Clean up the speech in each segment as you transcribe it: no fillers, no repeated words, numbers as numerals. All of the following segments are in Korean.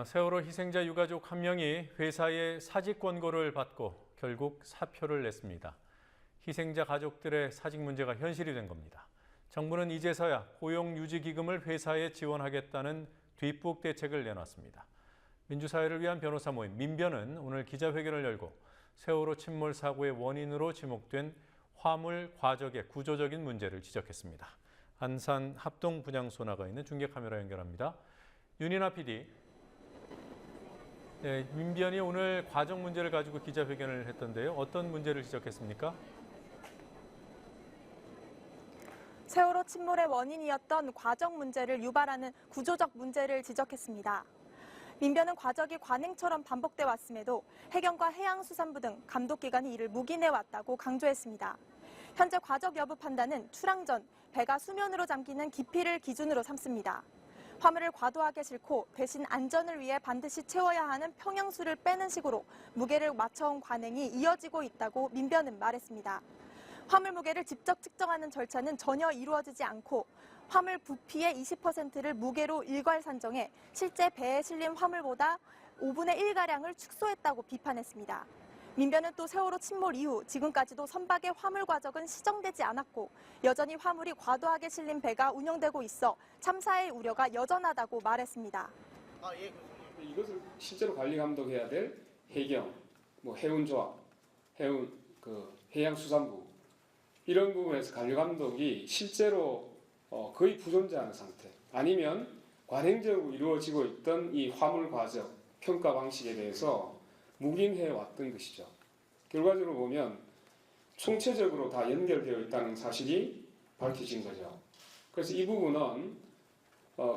세월호 희생자 유가족 한 명이 회사의 사직 권고를 받고 결국 사표를 냈습니다. 희생자 가족들의 사직 문제가 현실이 된 겁니다. 정부는 이제서야 고용유지기금을 회사에 지원하겠다는 뒷북 대책을 내놨습니다. 민주사회를 위한 변호사 모임 민변은 오늘 기자회견을 열고 세월호 침몰 사고의 원인으로 지목된 화물 과적의 구조적인 문제를 지적했습니다. 안산 합동 분향소 나가 있는 중계 카메라 연결합니다. 윤인아 PD. 네, 민변이 오늘 과적 문제를 가지고 기자회견을 했던데요. 어떤 문제를 지적했습니까? 세월호 침몰의 원인이었던 과적 문제를 유발하는 구조적 문제를 지적했습니다. 민변은 과적이 관행처럼 반복돼 왔음에도 해경과 해양수산부 등 감독기관이 이를 묵인해왔다고 강조했습니다. 현재 과적 여부 판단은 출항 전 배가 수면으로 잠기는 깊이를 기준으로 삼습니다. 화물을 과도하게 싣고 대신 안전을 위해 반드시 채워야 하는 평형수를 빼는 식으로 무게를 맞춰온 관행이 이어지고 있다고 민변은 말했습니다. 화물 무게를 직접 측정하는 절차는 전혀 이루어지지 않고 화물 부피의 20%를 무게로 일괄 산정해 실제 배에 실린 화물보다 5분의 1가량을 축소했다고 비판했습니다. 민변은 또 세월호 침몰 이후 지금까지도 선박의 화물 과적은 시정되지 않았고 여전히 화물이 과도하게 실린 배가 운영되고 있어 참사의 우려가 여전하다고 말했습니다. 이것을 실제로 관리 감독해야 될 해경, 해운조합, 해양수산부 이런 부분에서 관리 감독이 실제로 거의 부존재하는 상태 아니면 관행적으로 이루어지고 있던 이 화물 과적 평가 방식에 대해서 묵인해 왔던 것이죠. 결과적으로 보면 총체적으로 다 연결되어 있다는 사실이 밝혀진 거죠. 그래서 이 부분은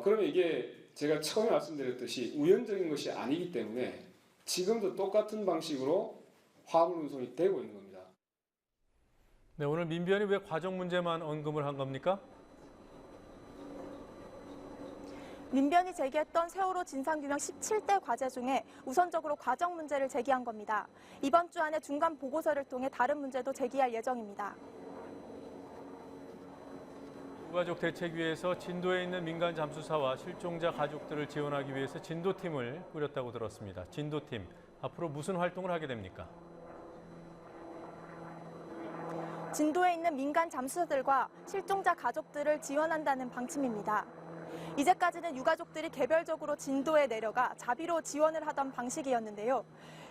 그러면 이게 제가 처음에 말씀드렸듯이 우연적인 것이 아니기 때문에 지금도 똑같은 방식으로 화물 운송이 되고 있는 겁니다. 네, 오늘 민변이 왜 과적 문제만 언급을 한 겁니까? 민변이 제기했던 세월호 진상규명 17대 과제 중에 우선적으로 과적 문제를 제기한 겁니다. 이번 주 안에 중간 보고서를 통해 다른 문제도 제기할 예정입니다. 유가족 대책위에서 진도에 있는 민간 잠수사와 실종자 가족들을 지원하기 위해서 진도팀을 꾸렸다고 들었습니다. 진도팀, 앞으로 무슨 활동을 하게 됩니까? 진도에 있는 민간 잠수사들과 실종자 가족들을 지원한다는 방침입니다. 이제까지는 유가족들이 개별적으로 진도에 내려가 자비로 지원을 하던 방식이었는데요.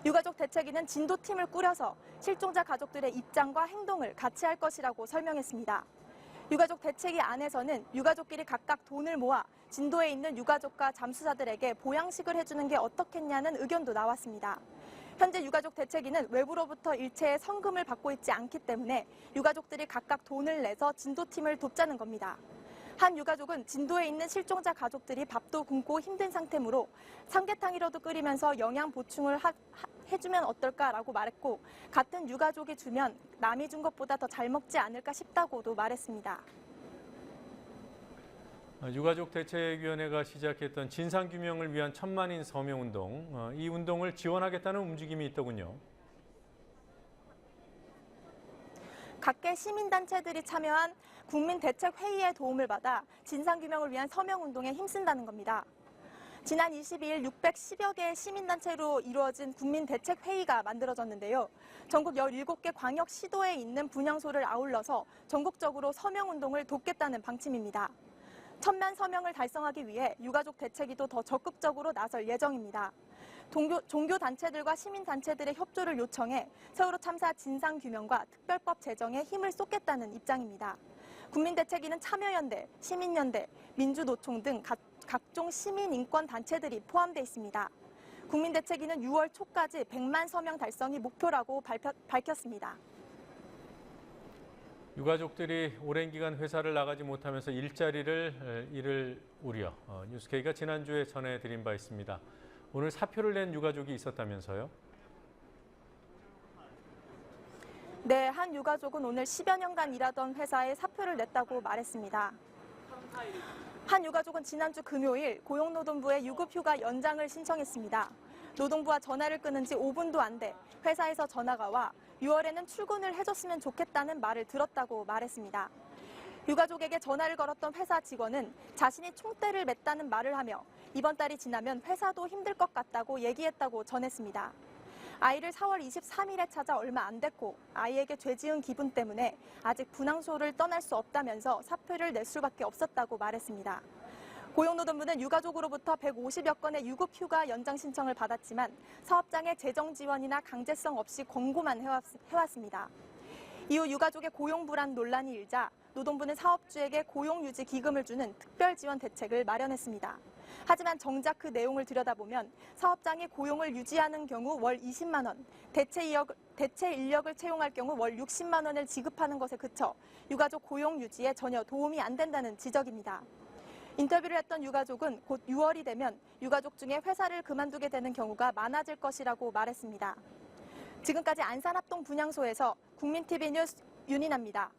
유가족 대책위는 진도팀을 꾸려서 실종자 가족들의 입장과 행동을 같이 할 것이라고 설명했습니다. 유가족 대책위 안에서는 유가족끼리 각각 돈을 모아 진도에 있는 유가족과 잠수사들에게 보양식을 해주는 게 어떻겠냐는 의견도 나왔습니다. 현재 유가족 대책위는 외부로부터 일체의 성금을 받고 있지 않기 때문에 유가족들이 각각 돈을 내서 진도팀을 돕자는 겁니다. 한 유가족은 진도에 있는 실종자 가족들이 밥도 굶고 힘든 상태므로 삼계탕이라도 끓이면서 영양 보충을 해주면 어떨까라고 말했고 같은 유가족이 주면 남이 준 것보다 더 잘 먹지 않을까 싶다고도 말했습니다. 유가족 대책위원회가 시작했던 진상규명을 위한 천만인 서명운동, 이 운동을 지원하겠다는 움직임이 있더군요. 각계 시민단체들이 참여한 국민대책회의의 도움을 받아 진상규명을 위한 서명운동에 힘쓴다는 겁니다. 지난 22일 610여 개의 시민단체로 이루어진 국민대책회의가 만들어졌는데요. 전국 17개 광역시도에 있는 분향소를 아울러서 전국적으로 서명운동을 돕겠다는 방침입니다. 1000만 서명을 달성하기 위해 유가족 대책위도 더 적극적으로 나설 예정입니다. 종교단체들과 시민단체들의 협조를 요청해 세월호 참사 진상규명과 특별법 제정에 힘을 쏟겠다는 입장입니다. 국민대책위는 참여연대, 시민연대, 민주노총 등 각종 시민인권단체들이 포함되어 있습니다. 국민대책위는 6월 초까지 100만 서명 달성이 목표라고 밝혔습니다. 유가족들이 오랜 기간 회사를 나가지 못하면서 일자리를 잃을 우려, 뉴스케이가 지난주에 전해드린 바 있습니다. 오늘 사표를 낸 유가족이 있었다면서요? 네, 한 유가족은 오늘 10여 년간 일하던 회사에 사표를 냈다고 말했습니다. 한 유가족은 지난주 금요일 고용노동부에 유급휴가 연장을 신청했습니다. 노동부와 전화를 끊은 지 5분도 안 돼 회사에서 전화가 와 6월에는 출근을 해줬으면 좋겠다는 말을 들었다고 말했습니다. 유가족에게 전화를 걸었던 회사 직원은 자신이 총대를 맸다는 말을 하며 이번 달이 지나면 회사도 힘들 것 같다고 얘기했다고 전했습니다. 아이를 4월 23일에 찾아 얼마 안 됐고 아이에게 죄 지은 기분 때문에 아직 분향소를 떠날 수 없다면서 사표를 낼 수밖에 없었다고 말했습니다. 고용노동부는 유가족으로부터 150여 건의 유급휴가 연장 신청을 받았지만 사업장의 재정 지원이나 강제성 없이 권고만 해왔습니다. 이후 유가족의 고용 불안 논란이 일자 노동부는 사업주에게 고용유지 기금을 주는 특별 지원 대책을 마련했습니다. 하지만 정작 그 내용을 들여다보면 사업장이 고용을 유지하는 경우 월 20만 원, 대체 인력을 채용할 경우 월 60만 원을 지급하는 것에 그쳐 유가족 고용 유지에 전혀 도움이 안 된다는 지적입니다. 인터뷰를 했던 유가족은 곧 6월이 되면 유가족 중에 회사를 그만두게 되는 경우가 많아질 것이라고 말했습니다. 지금까지 안산합동 분향소에서 국민TV 뉴스 윤인아입니다.